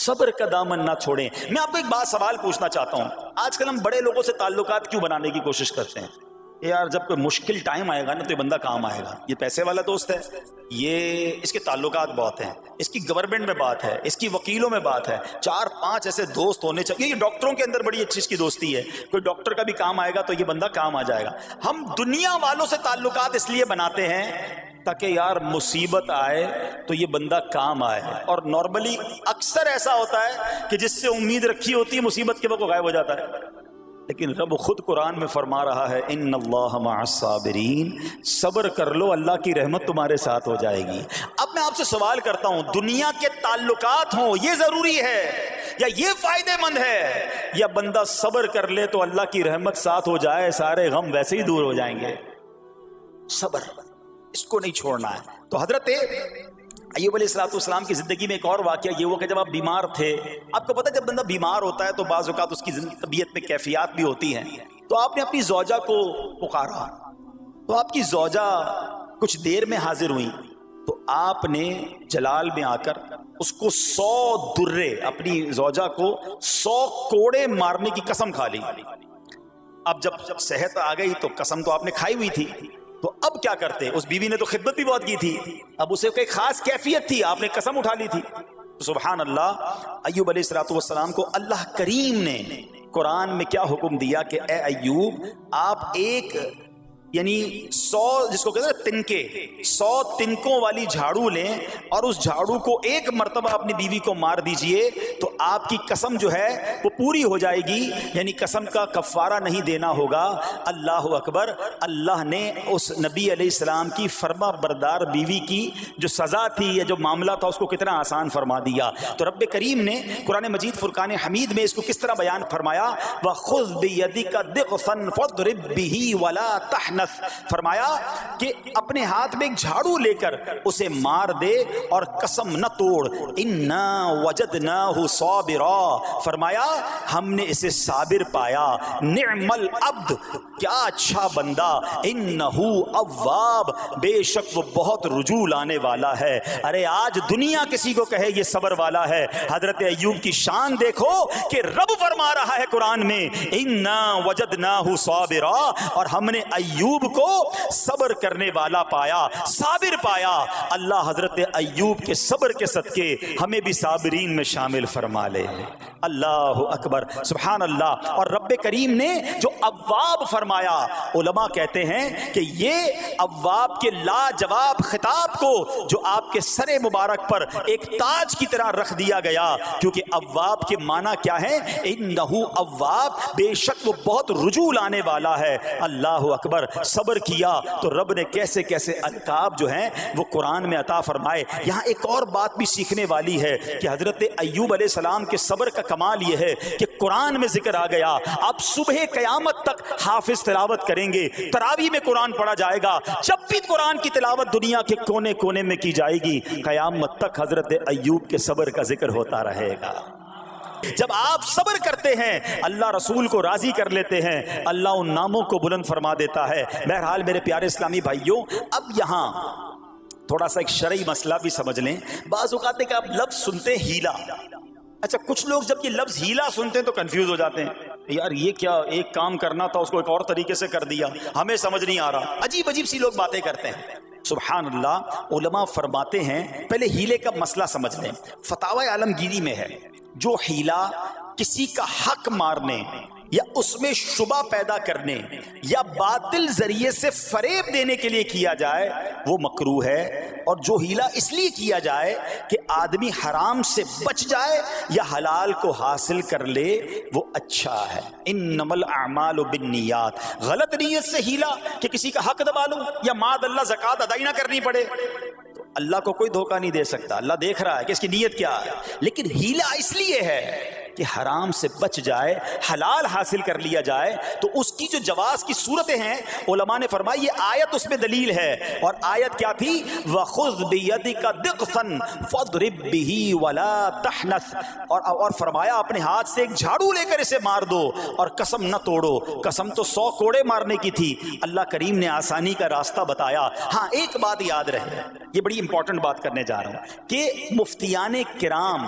صبر کا دامن نہ چھوڑیں. میں آپ کو ایک بات سوال پوچھنا چاہتا ہوں. آج کل ہم بڑے لوگوں سے تعلقات کیوں بنانے کی کوشش کرتے ہیں؟ یار جب کوئی مشکل ٹائم آئے گا نا تو یہ بندہ کام آئے گا. یہ پیسے والا دوست ہے, یہ اس کے تعلقات بہت ہیں, اس کی گورنمنٹ میں بات ہے, اس کی وکیلوں میں بات ہے, 4-5 ایسے دوست ہونے چاہیے. یہ ڈاکٹروں کے اندر بڑی اچھی اس کی دوستی ہے, کوئی ڈاکٹر کا بھی کام آئے گا تو یہ بندہ کام آ جائے گا. ہم دنیا والوں سے تعلقات اس لیے بناتے ہیں تاکہ یار مصیبت آئے تو یہ بندہ کام آئے. اور نارملی اکثر ایسا ہوتا ہے کہ جس سے امید رکھی ہوتی ہے مصیبت کے وقت غائب ہو جاتا ہے. لیکن رب خود قرآن میں فرما رہا ہے ان اللہ مع الصابرین, صبر کر لو اللہ کی رحمت تمہارے ساتھ ہو جائے گی. اب میں آپ سے سوال کرتا ہوں, دنیا کے تعلقات ہوں یہ ضروری ہے یا یہ فائدہ مند ہے, یا بندہ صبر کر لے تو اللہ کی رحمت ساتھ ہو جائے, سارے غم ویسے ہی دور ہو جائیں گے. صبر اس کو نہیں چھوڑنا ہے. تو حضرت ایوب علیہ السلام کی زندگی میں ایک اور واقعہ یہ ہوا کہ جب آپ بیمار تھے, آپ کو پتہ جب بندہ بیمار ہوتا ہے تو بعض اوقات اس کی طبیعت میں کیفیات بھی ہوتی ہیں. تو آپ نے اپنی زوجہ کو پکارا, تو آپ کی زوجہ کچھ دیر میں حاضر ہوئی. تو آپ نے جلال میں آ کر اس کو 100 درے, اپنی زوجہ کو 100 کوڑے مارنے کی قسم کھا لی. اب جب صحت آ گئی تو قسم تو آپ نے کھائی ہوئی تھی, تو اب کیا کرتے؟ اس بیوی نے تو خدمت بھی بہت کی تھی, اب اسے کوئی خاص کیفیت تھی, آپ نے قسم اٹھا لی تھی. سبحان اللہ, ایوب علیہ السلام کو اللہ کریم نے قرآن میں کیا حکم دیا کہ اے ایوب آپ ایک یعنی 100 جس کو کہتے ہیں تنکے, 100 تنکوں والی جھاڑو لیں اور اس جھاڑو کو ایک مرتبہ اپنی بیوی کو مار دیجئے تو آپ کی قسم جو ہے وہ پوری ہو جائے گی. یعنی قسم کا کفارہ نہیں دینا ہوگا. اللہ اکبر. اللہ نے اس نبی علیہ السلام کی فرما بردار بیوی کی جو سزا تھی یا جو معاملہ تھا اس کو کتنا آسان فرما دیا. تو رب کریم نے قرآن مجید فرقان حمید میں اس کو کس طرح بیان فرمایا, وَخُذْ بِيَدِكَ ضِغْثًا فَاضْرِب بِهِ وَلَا تَحْنَثْ, فرمایا کہ اپنے ہاتھ میں ایک جھاڑو لے کر اسے مار دے اور قسم نہ توڑ. اِنَّا وَجَدْنَاهُ صَابِرًا, فرمایا ہم نے اسے صابر پایا. نعم العبد, کیا اچھا بندہ. اِنَّهُ اواب, بے شک وہ بہت رجوع لانے والا ہے. ارے آج دنیا کسی کو کہے یہ صبر والا ہے, حضرت ایوب کی شان دیکھو کہ رب فرما رہا ہے قرآن میں اِنَّا وَجَدْنَاهُ صَابِرًا, اور ہم نے ایوب کو صبر کرنے والا پایا, صابر پایا. اللہ حضرت ایوب کے صبر کے صدقے ہمیں بھی صابرین میں شامل فرما لے. اللہ اکبر, سبحان اللہ. اور رب کریم نے جو اواب فرمایا, علماء کہتے ہیں کہ یہ اواب کے لاجواب خطاب کو جو آپ کے سر مبارک پر ایک تاج کی طرح رکھ دیا گیا, کیونکہ اواب کے معنی کیا ہے؟ انہو اواب, بے شک وہ بہت رجوع لانے والا ہے. اللہ اکبر. صبر کیا تو رب نے کیسے کیسے القاب جو ہیں وہ قرآن میں عطا فرمائے. یہاں ایک اور بات بھی سیکھنے والی ہے کہ حضرت ایوب علیہ السلام کے صبر کا کمال یہ ہے کہ قرآن میں ذکر آ گیا. آپ صبح قیامت تک حافظ تلاوت کریں گے, تراویح میں قرآن پڑھا جائے گا, جب بھی قرآن کی تلاوت دنیا کے کونے کونے میں کی جائے گی, قیامت تک حضرت ایوب کے صبر کا ذکر ہوتا رہے گا. جب آپ صبر کرتے ہیں اللہ رسول کو راضی کر لیتے ہیں, اللہ ان ناموں کو بلند فرما دیتا ہے. بہرحال میرے پیارے اسلامی بھائیوں, اب یہاں تھوڑا سا ایک شرعی مسئلہ بھی سمجھ لیں. بعض اوقات ہے کہ آپ لفظ سنتے ہیں ہیلا. اچھا, کچھ لوگ جب یہ لفظ ہیلا سنتے ہیں تو کنفیوز ہو جاتے ہیں, یار یہ کیا, ایک کام کرنا تھا اس کو ایک اور طریقے سے کر دیا, ہمیں سمجھ نہیں آ رہا. عجیب عجیب سی لوگ باتیں کرتے ہیں. سبحان اللہ. علماء فرماتے ہیں پہلے ہیلے کا مسئلہ سمجھ لیں. فتاوی عالمگیری میں ہے جو ہیلا کسی کا حق مارنے یا اس میں شبہ پیدا کرنے یا باطل ذریعے سے فریب دینے کے لیے کیا جائے وہ مکروہ ہے, اور جو ہیلا اس لیے کیا جائے کہ آدمی حرام سے بچ جائے یا حلال کو حاصل کر لے وہ اچھا ہے. انما الاعمال بالنیات, غلط نیت سے ہیلا کہ کسی کا حق دبا لوں یا معاذ اللہ زکوٰۃ ادا ہی نہ کرنی پڑے, تو اللہ کو کوئی دھوکہ نہیں دے سکتا. اللہ دیکھ رہا ہے کہ اس کی نیت کیا ہے. لیکن ہیلا اس لیے ہے کہ حرام سے بچ جائے, حلال حاصل کر لیا جائے. تو اس کی جو جواز کی صورتیں ہیں علماء نے فرمایا یہ آیت اس میں دلیل ہے. اور آیت کیا تھی؟ وَخُذْ بِيَدِكَ ضِغْثًا فَاضْرِب بِهِ وَلَا تَحْنَثْ, اور فرمایا اپنے ہاتھ سے ایک جھاڑو لے کر اسے مار دو اور قسم نہ توڑو. قسم تو 100 کوڑے مارنے کی تھی, اللہ کریم نے آسانی کا راستہ بتایا. ہاں ایک بات یاد رہے, یہ بڑی امپورٹنٹ بات کرنے جا رہا ہوں کہ مفتیان کرام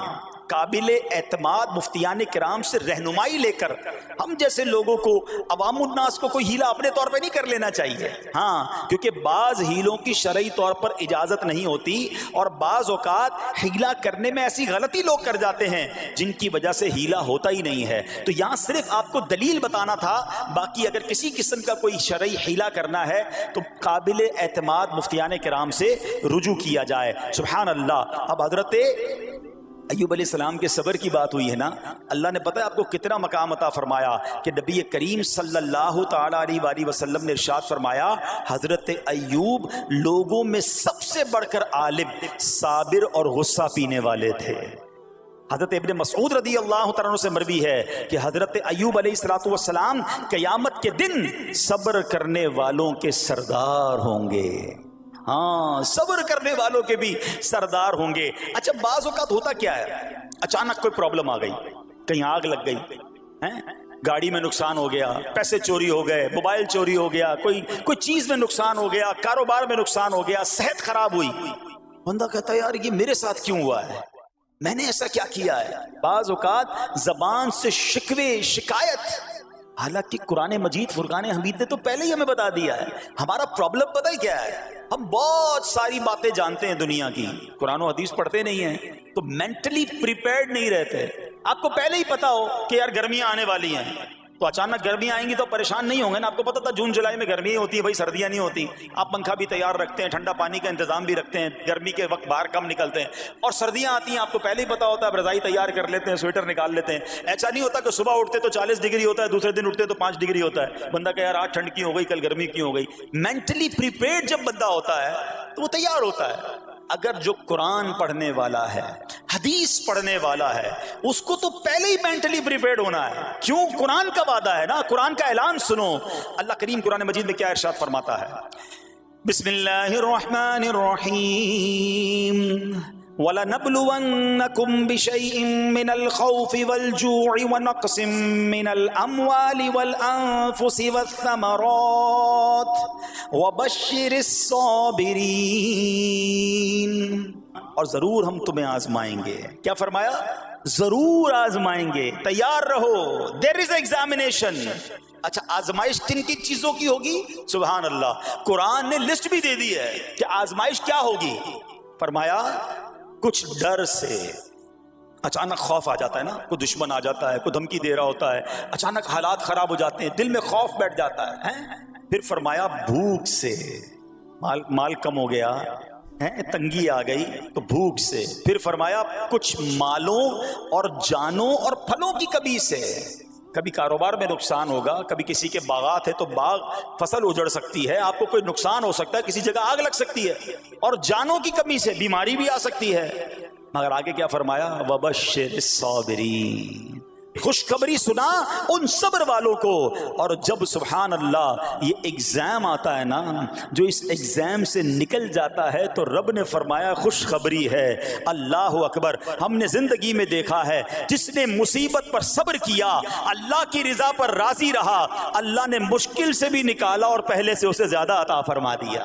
قابل اعتماد مفتیان کرام سے رہنمائی لے کر ہم جیسے لوگوں کو، عوام الناس کو کوئی ہیلا اپنے طور پہ نہیں کر لینا چاہیے. ہاں، کیونکہ بعض ہیلوں کی شرعی طور پر اجازت نہیں ہوتی، اور بعض اوقات ہیلا کرنے میں ایسی غلطی لوگ کر جاتے ہیں جن کی وجہ سے ہیلا ہوتا ہی نہیں ہے. تو یہاں صرف آپ کو دلیل بتانا تھا. باقی اگر کسی قسم کا کوئی شرعی ہیلا کرنا ہے تو قابل اعتماد مفتیان کرام سے رجوع کیا جائے. سبحان اللہ. اب حضرت ایوب علیہ السلام کے صبر کی بات ہوئی ہے نا، اللہ نے پتہ ہے آپ کو کتنا مقام عطا فرمایا کہ نبی کریم صلی اللہ تعالی علیہ وآلہ وسلم نے ارشاد فرمایا حضرت ایوب لوگوں میں سب سے بڑھ کر عالم، صابر اور غصہ پینے والے تھے. حضرت ابن مسعود رضی اللہ تعالیٰ عنہ سے مروی ہے کہ حضرت ایوب علیہ السلام قیامت کے دن صبر کرنے والوں کے سردار ہوں گے. ہاں، صبر کرنے والوں کے بھی سردار ہوں گے. اچھا، بعض اوقات ہوتا کیا ہے، اچانک کوئی پرابلم آ گئی، کہیں آگ لگ گئی، گاڑی میں نقصان ہو گیا، پیسے چوری ہو گئے، موبائل چوری ہو گیا، کوئی چیز میں نقصان ہو گیا، کاروبار میں نقصان ہو گیا، صحت خراب ہوئی. بندہ کہتا ہے یار یہ میرے ساتھ کیوں ہوا ہے، میں نے ایسا کیا کیا ہے. بعض اوقات زبان سے شکوے، شکایت، حالانکہ قرآن مجید فرقان حمید نے تو پہلے ہی ہمیں بتا دیا ہے. ہمارا پرابلم پتہ ہی کیا ہے، ہم بہت ساری باتیں جانتے ہیں دنیا کی، قرآن و حدیث پڑھتے نہیں ہیں تو مینٹلی پریپیئرڈ نہیں رہتے. آپ کو پہلے ہی پتا ہو کہ یار گرمیاں آنے والی ہیں، تو اچانک گرمیاں آئیں گی تو پریشان نہیں ہوں گے نا. آپ کو پتا تھا جون جولائی میں گرمیاں ہوتی ہیں، بھائی سردیاں نہیں ہوتی. آپ پنکھا بھی تیار رکھتے ہیں، ٹھنڈا پانی کا انتظام بھی رکھتے ہیں، گرمی کے وقت باہر کم نکلتے ہیں. اور سردیاں آتی ہیں آپ کو پہلے ہی پتا ہوتا ہے، اب رضائی تیار کر لیتے ہیں، سویٹر نکال لیتے ہیں. ایسا نہیں ہوتا کہ صبح اٹھتے تو 40 ڈگری ہوتا ہے، دوسرے دن اٹھتے تو 5 ڈگری ہوتا ہے. بندہ کہ یار آج ٹھنڈ کیوں ہو گئی، کل گرمی کیوں ہو گئی. مینٹلی پریپیئرڈ جب بندہ ہوتا ہے تو وہ تیار ہوتا ہے. اگر جو قرآن پڑھنے والا ہے، حدیث پڑھنے والا ہے، اس کو تو پہلے ہی مینٹلی پریپیئرڈ ہونا ہے. کیوں؟ قرآن کا وعدہ ہے نا، قرآن کا اعلان سنو. اللہ کریم قرآن مجید میں کیا ارشاد فرماتا ہے، بسم اللہ الرحمن الرحیم وَلَنَبْلُوَنَّكُمْ بِشَيْءٍ مِّنَ الْخَوْفِ وَالْجُوعِ وَنَقْصٍ مِّنَ الْأَمْوَالِ وَالْأَنفُسِ وَالثَّمَرَاتِ وَبَشِّرِ الصَّابِرِينَ. اور ضرور ہم تمہیں آزمائیں گے. کیا فرمایا؟ ضرور آزمائیں گے، تیار رہو. there is examination. اچھا، آزمائش کن کی چیزوں کی ہوگی؟ سبحان اللہ، قرآن نے لسٹ بھی دے دی ہے کہ آزمائش کیا ہوگی. فرمایا کچھ ڈر سے، اچانک خوف آ جاتا ہے نا، کوئی دشمن آ جاتا ہے، کوئی دھمکی دے رہا ہوتا ہے، اچانک حالات خراب ہو جاتے ہیں، دل میں خوف بیٹھ جاتا ہے. پھر فرمایا بھوک سے، مال کم ہو گیا، تنگی آ گئی تو بھوک سے. پھر فرمایا کچھ مالوں اور جانوں اور پھلوں کی کمی سے. کبھی کاروبار میں نقصان ہوگا، کبھی کسی کے باغات ہے تو باغ فصل اجڑ سکتی ہے، آپ کو کوئی نقصان ہو سکتا ہے، کسی جگہ آگ لگ سکتی ہے، اور جانوں کی کمی سے بیماری بھی آ سکتی ہے. مگر آگے کیا فرمایا؟ وَبَشِّرِ الصَّابِرِينَ. خوشخبری سنا ان صبر والوں کو. اور جب سبحان اللہ یہ ایگزام آتا ہے نا، جو اس ایگزام سے نکل جاتا ہے تو رب نے فرمایا خوشخبری ہے. اللہ اکبر. ہم نے زندگی میں دیکھا ہے جس نے مصیبت پر صبر کیا، اللہ کی رضا پر راضی رہا، اللہ نے مشکل سے بھی نکالا اور پہلے سے اسے زیادہ عطا فرما دیا.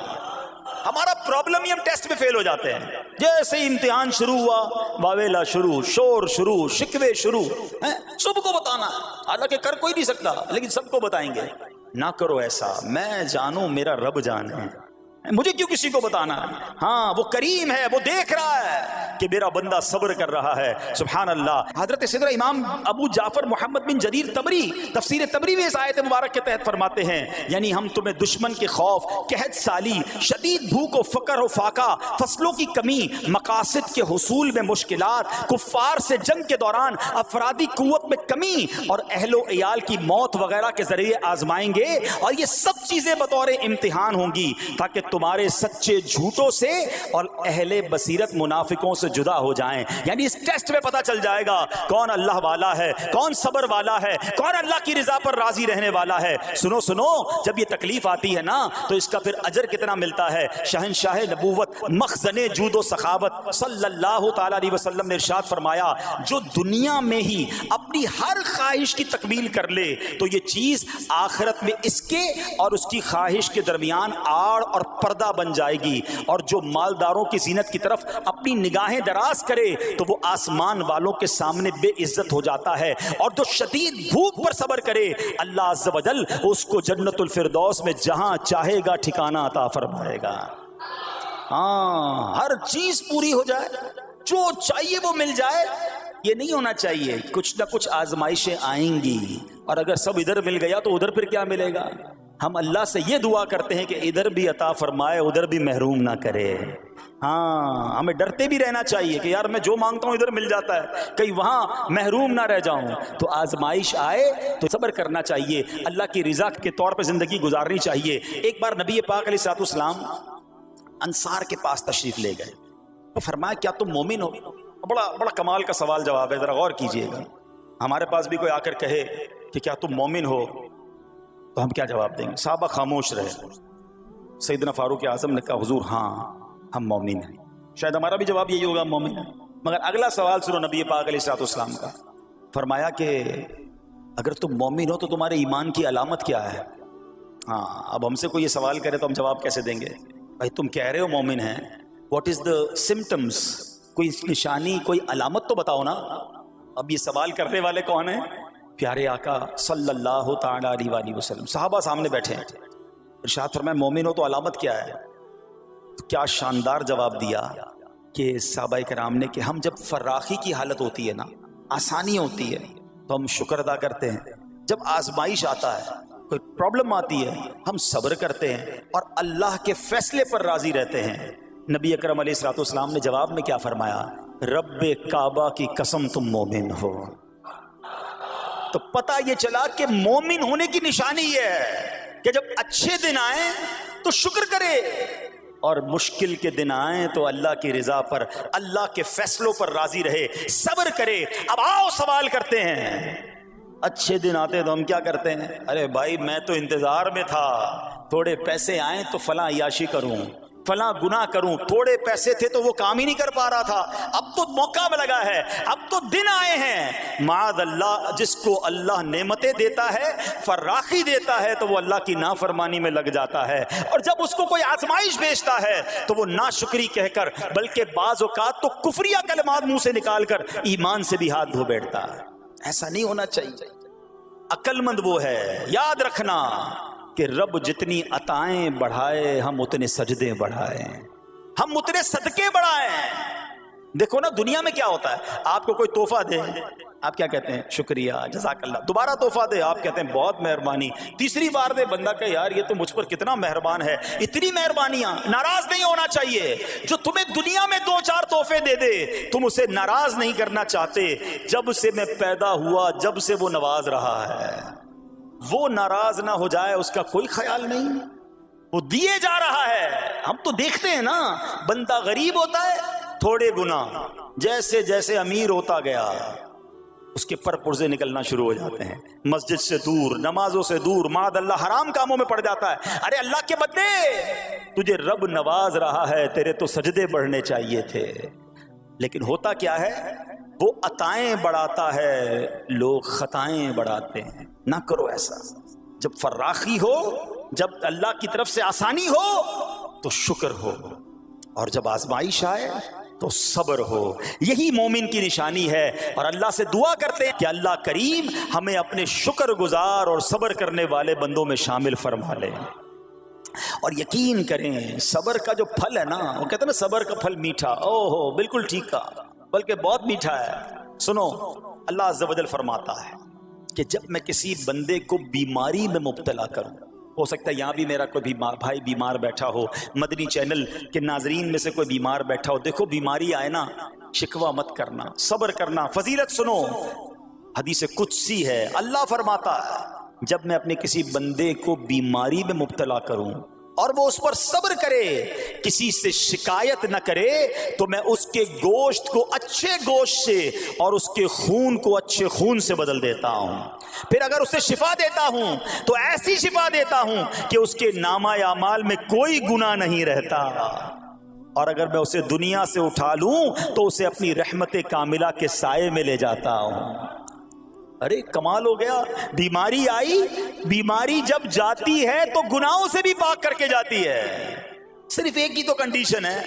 ہمارا پرابلم ہی ہم ٹیسٹ میں فیل ہو جاتے ہیں. جیسے ہی امتحان شروع ہوا، واویلا شروع، شور شروع، شکوے شروع. سب کو بتانا، حالانکہ کر کوئی نہیں سکتا لیکن سب کو بتائیں گے. نہ کرو ایسا. میں جانوں، میرا رب جانے، مجھے کیوں کسی کو بتانا ہے. ہاں، وہ کریم ہے، وہ دیکھ رہا ہے کہ میرا بندہ صبر کر رہا ہے. سبحان اللہ. حضرت سیدنا امام ابو جعفر محمد بن جریر طبری تفسیر طبری میں اس آیت مبارک کے تحت فرماتے ہیں، یعنی ہم تمہیں دشمن کے خوف، قحط سالی، شدید بھوک و فقر و فاقہ، فصلوں کی کمی، مقاصد کے حصول میں مشکلات، کفار سے جنگ کے دوران افرادی قوت میں کمی اور اہل و عیال کی موت وغیرہ کے ذریعے آزمائیں گے. اور یہ سب چیزیں بطور امتحان ہوں گی تاکہ تمہارے سچے جھوٹوں سے اور اہل بصیرت منافقوں سے جدا ہو جائیں. یعنی اس ٹیسٹ میں پتا چل جائے گا کون اللہ والا ہے، کون صبر والا ہے، کون اللہ کی رضا پر راضی رہنے والا ہے. سنو سنو، جب یہ تکلیف آتی ہے نا تو اس کا پھر اجر کتنا ملتا ہے. شہنشاہ نبوت، مخزن جود و سخاوت صلی اللہ تعالی علیہ وسلم نے ارشاد فرمایا، جو دنیا میں ہی اپنی ہر خواہش کی تکمیل کر لے تو یہ چیز آخرت میں اس کے اور اس کی خواہش کے درمیان آڑ اور پردہ بن جائے گی، اور جو مالداروں کی زینت کی طرف اپنی نگاہیں دراز کرے تو وہ آسمان والوں کے سامنے بے عزت ہو جاتا ہے، اور جو شدید بھوک پر صبر کرے اللہ عز و جل اس کو جنت الفردوس میں جہاں چاہے گا ٹھکانہ عطا فرمائے گا۔ ہاں، ہر چیز پوری ہو جائے، جو چاہیے وہ مل جائے، یہ نہیں ہونا چاہیے۔ کچھ نہ کچھ آزمائشیں آئیں گی، اور اگر سب ادھر مل گیا تو ادھر پھر کیا ملے گا؟ ہم اللہ سے یہ دعا کرتے ہیں کہ ادھر بھی عطا فرمائے، ادھر بھی محروم نہ کرے۔ ہاں، ہمیں ڈرتے بھی رہنا چاہیے کہ یار میں جو مانگتا ہوں ادھر مل جاتا ہے، کہیں وہاں محروم نہ رہ جاؤں۔ تو آزمائش آئے تو صبر کرنا چاہیے، اللہ کی رضا کے طور پہ زندگی گزارنی چاہیے۔ ایک بار نبی پاک علیہ الصلوۃ والسلام انصار کے پاس تشریف لے گئے تو فرمایا کیا تم مومن ہو؟ بڑا کمال کا سوال جواب ہے، ذرا غور کیجئے گا۔ ہمارے پاس بھی کوئی آ کر کہے کہ کیا تم مومن ہو تو ہم کیا جواب دیں گے؟ صحابہ خاموش رہے۔ سیدنا فاروق اعظم نے کہا حضور ہاں ہم مومن ہیں۔ شاید ہمارا بھی جواب یہی ہوگا ہم مومن ہیں، مگر اگلا سوال سنو نبی پاک علیہ الصلوۃ والسلام کا۔ فرمایا کہ اگر تم مومن ہو تو تمہارے ایمان کی علامت کیا ہے؟ ہاں، اب ہم سے کوئی یہ سوال کرے تو ہم جواب کیسے دیں گے؟ بھائی تم کہہ رہے ہو مومن ہیں، واٹ از دا سمٹمز؟ کوئی نشانی، کوئی علامت تو بتاؤ نا۔ اب یہ سوال کرنے والے کون ہیں؟ پیارے آقا صلی اللہ تعالی علیہ وآلہ وسلم۔ صحابہ سامنے بیٹھے ہیں، ارشاد فرمایا مومن ہو تو علامت کیا ہے؟ تو کیا شاندار جواب دیا کہ صحابہ کرام نے کہ ہم جب فراخی کی حالت ہوتی ہے نا، آسانی ہوتی ہے تو ہم شکر ادا کرتے ہیں، جب آزمائش آتا ہے، کوئی پرابلم آتی ہے، ہم صبر کرتے ہیں اور اللہ کے فیصلے پر راضی رہتے ہیں۔ نبی اکرم علیہ الصلوۃ والسلام نے جواب میں کیا فرمایا؟ رب کعبہ کی قسم تم مومن ہو۔ تو پتہ یہ چلا کہ مومن ہونے کی نشانی یہ ہے کہ جب اچھے دن آئیں تو شکر کرے، اور مشکل کے دن آئیں تو اللہ کی رضا پر، اللہ کے فیصلوں پر راضی رہے، صبر کرے۔ اب آؤ سوال کرتے ہیں، اچھے دن آتے تو ہم کیا کرتے ہیں؟ ارے بھائی میں تو انتظار میں تھا، تھوڑے پیسے آئیں تو فلاں عیاشی کروں، فلاں گناہ کروں، تھوڑے پیسے تھے تو وہ کام ہی نہیں کر پا رہا تھا، اب تو موقع لگا ہے، اب تو دن آئے ہیں۔ معاذ اللہ، جس کو اللہ نعمتیں دیتا ہے، فراخی دیتا ہے، تو وہ اللہ کی نافرمانی میں لگ جاتا ہے، اور جب اس کو کوئی آزمائش بھیجتا ہے تو وہ ناشکری کہہ کر، بلکہ بعض اوقات تو کفریہ کلمات منہ سے نکال کر ایمان سے بھی ہاتھ دھو بیٹھتا ہے۔ ایسا نہیں ہونا چاہیے۔ عقل مند وہ ہے، یاد رکھنا کہ رب جتنی عطائیں بڑھائے ہم اتنے سجدے بڑھائیں، ہم اتنے صدقے بڑھائیں۔ دیکھو نا دنیا میں کیا ہوتا ہے، آپ کو کوئی تحفہ دے، آپ کیا کہتے ہیں؟ شکریہ، جزاک اللہ۔ دوبارہ تحفہ دے، آپ کہتے ہیں بہت مہربانی۔ تیسری بار دے، بندہ کہ یار یہ تو مجھ پر کتنا مہربان ہے۔ اتنی مہربانیاں، ناراض نہیں ہونا چاہیے۔ جو تمہیں دنیا میں 2-4 تحفے دے دے، تم اسے ناراض نہیں کرنا چاہتے۔ جب سے میں پیدا ہوا، جب سے وہ نواز رہا ہے، وہ ناراض نہ ہو جائے اس کا کوئی خیال نہیں، وہ دیے جا رہا ہے۔ ہم تو دیکھتے ہیں نا، بندہ غریب ہوتا ہے، تھوڑے گناہ، جیسے جیسے امیر ہوتا گیا اس کے پر پرزے نکلنا شروع ہو جاتے ہیں، مسجد سے دور، نمازوں سے دور، معاذ اللہ حرام کاموں میں پڑ جاتا ہے۔ ارے اللہ کے بندے، تجھے رب نواز رہا ہے، تیرے تو سجدے بڑھنے چاہیے تھے۔ لیکن ہوتا کیا ہے، وہ عطائیں بڑھاتا ہے، لوگ خطائیں بڑھاتے ہیں۔ نہ کرو ایسا۔ جب فراخی ہو، جب اللہ کی طرف سے آسانی ہو تو شکر ہو، اور جب آزمائش آئے تو صبر ہو۔ یہی مومن کی نشانی ہے، اور اللہ سے دعا کرتے ہیں کہ اللہ کریم ہمیں اپنے شکر گزار اور صبر کرنے والے بندوں میں شامل فرما لے۔ اور یقین کریں صبر کا جو پھل ہے نا، وہ کہتے ہیں نا صبر کا پھل میٹھا، او ہو بالکل ٹھیک کہا، بلکہ بہت میٹھا ہے۔ سنو، اللہ عز و جل فرماتا ہے کہ جب میں کسی بندے کو بیماری میں مبتلا کروں، ہو سکتا ہے یہاں بھی میرا کوئی بھائی بیمار بیٹھا ہو، مدنی چینل کے ناظرین میں سے کوئی بیمار بیٹھا ہو، دیکھو بیماری آئے نا، شکوہ مت کرنا، صبر کرنا۔ فضیلت سنو، حدیث قدسی ہے، اللہ فرماتا ہے جب میں اپنے کسی بندے کو بیماری میں مبتلا کروں اور وہ اس پر صبر کرے، کسی سے شکایت نہ کرے، تو میں اس کے گوشت کو اچھے گوشت سے اور اس کے خون کو اچھے خون سے بدل دیتا ہوں۔ پھر اگر اسے شفا دیتا ہوں تو ایسی شفا دیتا ہوں کہ اس کے نامہ اعمال میں کوئی گناہ نہیں رہتا، اور اگر میں اسے دنیا سے اٹھا لوں تو اسے اپنی رحمت کاملہ کے سائے میں لے جاتا ہوں۔ ارے کمال ہو گیا، بیماری آئی، بیماری جب جاتی ہے تو گناہوں سے بھی پاک کر کے جاتی ہے۔ صرف ایک ہی تو کنڈیشن ہے،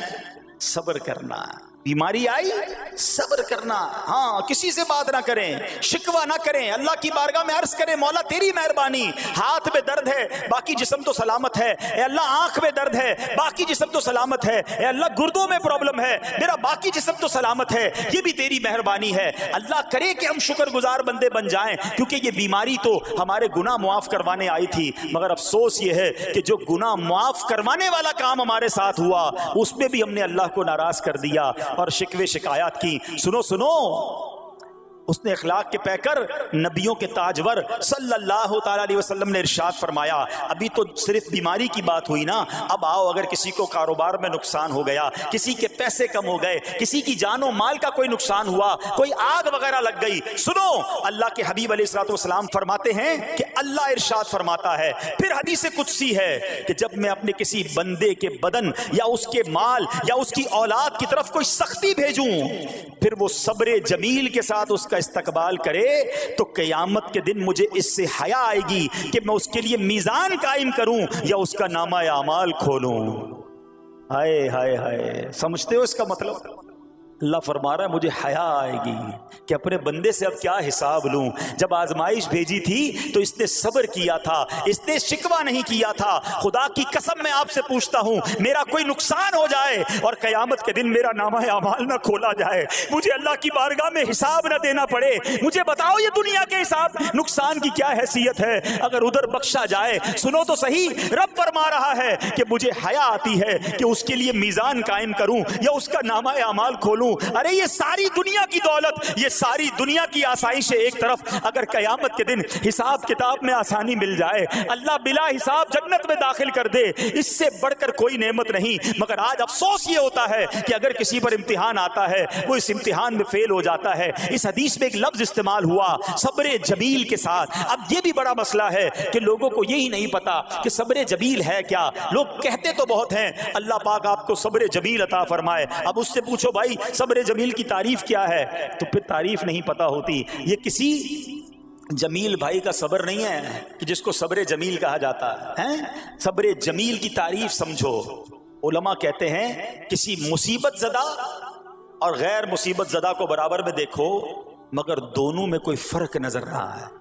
صبر کرنا. بیماری آئی صبر کرنا. ہاں کسی سے بات نہ کریں، شکوہ نہ کریں، اللہ کی بارگاہ میں عرض کریں مولا تیری مہربانی، ہاتھ میں درد ہے باقی جسم تو سلامت ہے، اے اللہ آنکھ میں درد ہے باقی جسم تو سلامت ہے، اے اللہ گردوں میں پرابلم ہے میرا باقی جسم تو سلامت ہے، یہ بھی تیری مہربانی ہے. اللہ کرے کہ ہم شکر گزار بندے بن جائیں، کیونکہ یہ بیماری تو ہمارے گناہ معاف کروانے آئی تھی، مگر افسوس یہ ہے کہ جو گناہ معاف کروانے والا کام ہمارے ساتھ ہوا اس میں بھی ہم نے اللہ کو ناراض کر دیا اور شکوے شکایات کی. سنو اس نے اخلاق کے پیکر نبیوں کے تاجور صلی اللہ تعالی علیہ وسلم نے ارشاد فرمایا، ابھی تو صرف بیماری کی بات ہوئی نا، اب آؤ اگر کسی کو کاروبار میں نقصان ہو گیا، کسی کے پیسے کم ہو گئے، کسی کی جان و مال کا کوئی نقصان ہوا، کوئی آگ وغیرہ لگ گئی، سنو اللہ کے حبیب علیہ الصلوۃ والسلام فرماتے ہیں کہ اللہ ارشاد فرماتا ہے، پھر حدیث قدسی ہے کہ جب میں اپنے کسی بندے کے بدن یا اس کے مال یا اس کی اولاد کی طرف کوئی سختی بھیجوں، پھر وہ صبر جمیل کے ساتھ اس کا استقبال کرے تو قیامت کے دن مجھے اس سے حیا آئے گی کہ میں اس کے لیے میزان قائم کروں یا اس کا نامہ اعمال کھولوں. ہائے ہائے ہائے، سمجھتے ہو اس کا مطلب؟ اللہ فرما رہا ہے مجھے حیا آئے گی کہ اپنے بندے سے اب کیا حساب لوں. جب آزمائش بھیجی تھی تو اس نے صبر کیا تھا، اس نے شکوہ نہیں کیا تھا. خدا کی قسم میں آپ سے پوچھتا ہوں میرا کوئی نقصان ہو جائے اور قیامت کے دن میرا نامہ اعمال نہ کھولا جائے، مجھے اللہ کی بارگاہ میں حساب نہ دینا پڑے، مجھے بتاؤ یہ دنیا کے حساب نقصان کی کیا حیثیت ہے اگر ادھر بخشا جائے. سنو تو صحیح، رب فرما رہا ہے کہ مجھے حیا آتی ہے کہ اس کے لیے میزان قائم کروں یا اس کا نامہ اعمال کھولوں. ارے یہ ساری دنیا کی دولت، یہ ساری دنیا کی آسائش ایک طرف، اگر قیامت کے دن حساب کتاب میں آسانی مل جائے، اللہ بلا حساب جنت میں داخل کر دے، اس سے بڑھ کر کوئی نعمت نہیں. مگر آج افسوس یہ ہوتا ہے کہ اگر کسی پر امتحان آتا ہے وہ اس امتحان میں فیل ہو جاتا ہے. اس حدیث میں ایک لفظ استعمال ہوا صبر جمیل کے ساتھ. اب یہ بھی بڑا مسئلہ ہے کہ لوگوں کو یہی نہیں پتا کہ صبر جمیل ہے کیا. لوگ کہتے تو بہت ہیں اللہ پاک آپ کو صبر جمیل عطا فرمائے، اب اس سے پوچھو بھائی صبر جمیل کی تعریف کیا ہے تو پھر تعریف نہیں پتا ہوتی. یہ کسی جمیل بھائی کا صبر نہیں ہے کہ جس کو صبر جمیل کہا جاتا ہے. صبر جمیل کی تعریف سمجھو. علماء کہتے ہیں کسی مصیبت زدہ اور غیر مصیبت زدہ کو برابر میں دیکھو مگر دونوں میں کوئی فرق نظر رہا ہے.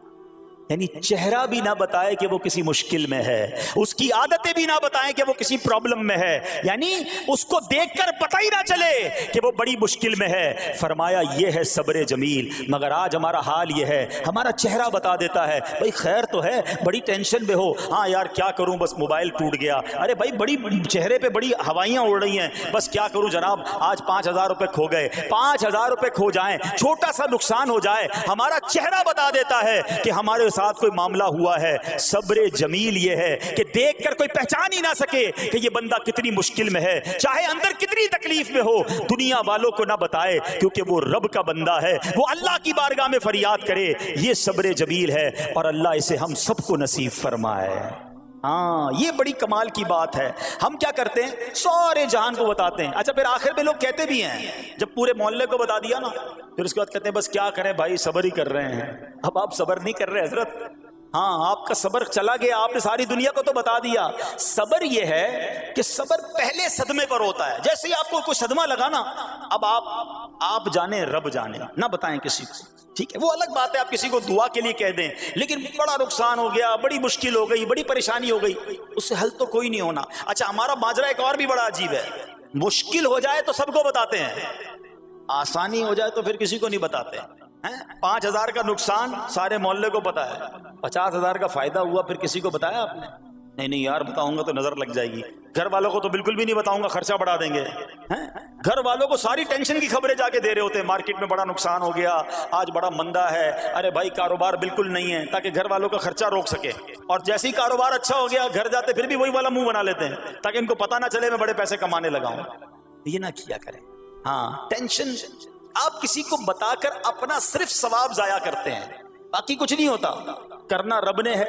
یعنی چہرہ بھی نہ بتائے کہ وہ کسی مشکل میں ہے، اس کی عادتیں بھی نہ بتائیں کہ وہ کسی پرابلم میں ہے، یعنی اس کو دیکھ کر پتہ ہی نہ چلے کہ وہ بڑی مشکل میں ہے. فرمایا یہ ہے صبر جمیل. مگر آج ہمارا حال یہ ہے، ہمارا چہرہ بتا دیتا ہے بھائی خیر تو ہے، بڑی ٹینشن میں ہو، ہاں یار کیا کروں بس موبائل ٹوٹ گیا، ارے بھائی بڑی چہرے پہ بڑی ہوائیاں اڑ رہی ہیں، بس کیا کروں جناب آج 5,000 روپے کھو گئے. 5,000 روپے کھو جائیں، چھوٹا سا نقصان ہو جائے، ہمارا چہرہ بتا دیتا ہے کہ ہمارے ساتھ کوئی معاملہ ہوا ہے. صبر جمیل یہ ہے کہ دیکھ کر کوئی پہچان ہی نہ سکے کہ یہ بندہ کتنی مشکل میں ہے، چاہے اندر کتنی تکلیف میں ہو، دنیا والوں کو نہ بتائے کیونکہ وہ رب کا بندہ ہے، وہ اللہ کی بارگاہ میں فریاد کرے. یہ صبر جمیل ہے اور اللہ اسے ہم سب کو نصیب فرمائے. ہاں یہ بڑی کمال کی بات ہے. ہم کیا کرتے ہیں سارے جہان کو بتاتے ہیں، اچھا پھر آخر میں لوگ کہتے بھی ہیں جب پورے محلے کو بتا دیا نا پھر اس کے بعد کہتے ہیں بس کیا کریں بھائی صبر ہی کر رہے ہیں. اب آپ صبر نہیں کر رہے حضرت، ہاں آپ کا صبر چلا گیا، آپ نے ساری دنیا کو تو بتا دیا. صبر یہ ہے کہ صبر پہلے صدمے پر ہوتا ہے. جیسے ہی آپ کو کوئی صدمہ لگا نا اب آپ جانے رب جانے، نہ بتائیں کسی کو، ٹھیک ہے وہ الگ بات ہے آپ کسی کو دعا کے لیے کہہ دیں، لیکن بڑا نقصان ہو گیا، بڑی مشکل ہو گئی، بڑی پریشانی ہو گئی، اس سے حل تو کوئی نہیں ہونا. اچھا ہمارا ماجرا ایک اور بھی بڑا عجیب ہے، مشکل ہو جائے تو سب کو بتاتے ہیں، آسانی ہو جائے تو پھر کسی کو نہیں بتاتے. 5,000 کا نقصان سارے محلے کو پتا ہے، 50,000 کا فائدہ ہوا پھر کسی کو بتایا آپ نے؟ نہیں یار بتاؤں گا تو نظر لگ جائے گی. گھر والوں کو تو بالکل بھی نہیں بتاؤں گا، خرچہ بڑھا دیں گے. گھر والوں کو ساری ٹینشن کی خبریں جا کے دے رہے ہوتے ہیں، مارکیٹ میں بڑا نقصان ہو گیا، آج بڑا مندہ ہے، ارے بھائی کاروبار بالکل نہیں ہے، تاکہ گھر والوں کا خرچہ روک سکے. اور جیسے ہی کاروبار اچھا ہو گیا گھر جاتے پھر بھی وہی والا منہ بنا لیتے ہیں تاکہ ان کو پتہ نہ چلے میں بڑے پیسے کمانے لگا ہوں. یہ نہ کیا کریں. ہاں ٹینشن آپ کسی کو بتا کر اپنا صرف ثواب ضائع کرتے ہیں، باقی کچھ نہیں ہوتا. کرنا رب نے ہے،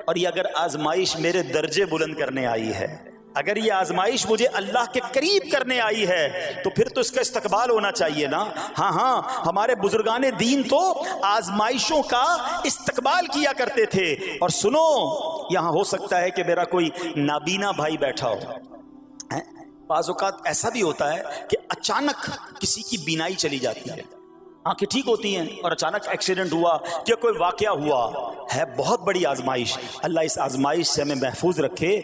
اور یہ اگر آزمائش میرے درجے بلند کرنے آئی ہے، اگر یہ آزمائش مجھے اللہ کے قریب کرنے آئی ہے تو پھر تو اس کا استقبال ہونا چاہیے نا. ہاں ہمارے بزرگان دین تو آزمائشوں کا استقبال کیا کرتے تھے. اور سنو یہاں ہو سکتا ہے کہ میرا کوئی نابینا بھائی بیٹھا ہو، بعض اوقات ایسا بھی ہوتا ہے کہ اچانک کسی کی بینائی چلی جاتی ہے، آنکھیں ٹھیک ہوتی ہیں اور اچانک ایکسیڈنٹ ہوا کہ کوئی واقعہ ہوا ہے، بہت بڑی آزمائش۔ اللہ اس آزمائش سے ہمیں محفوظ رکھے۔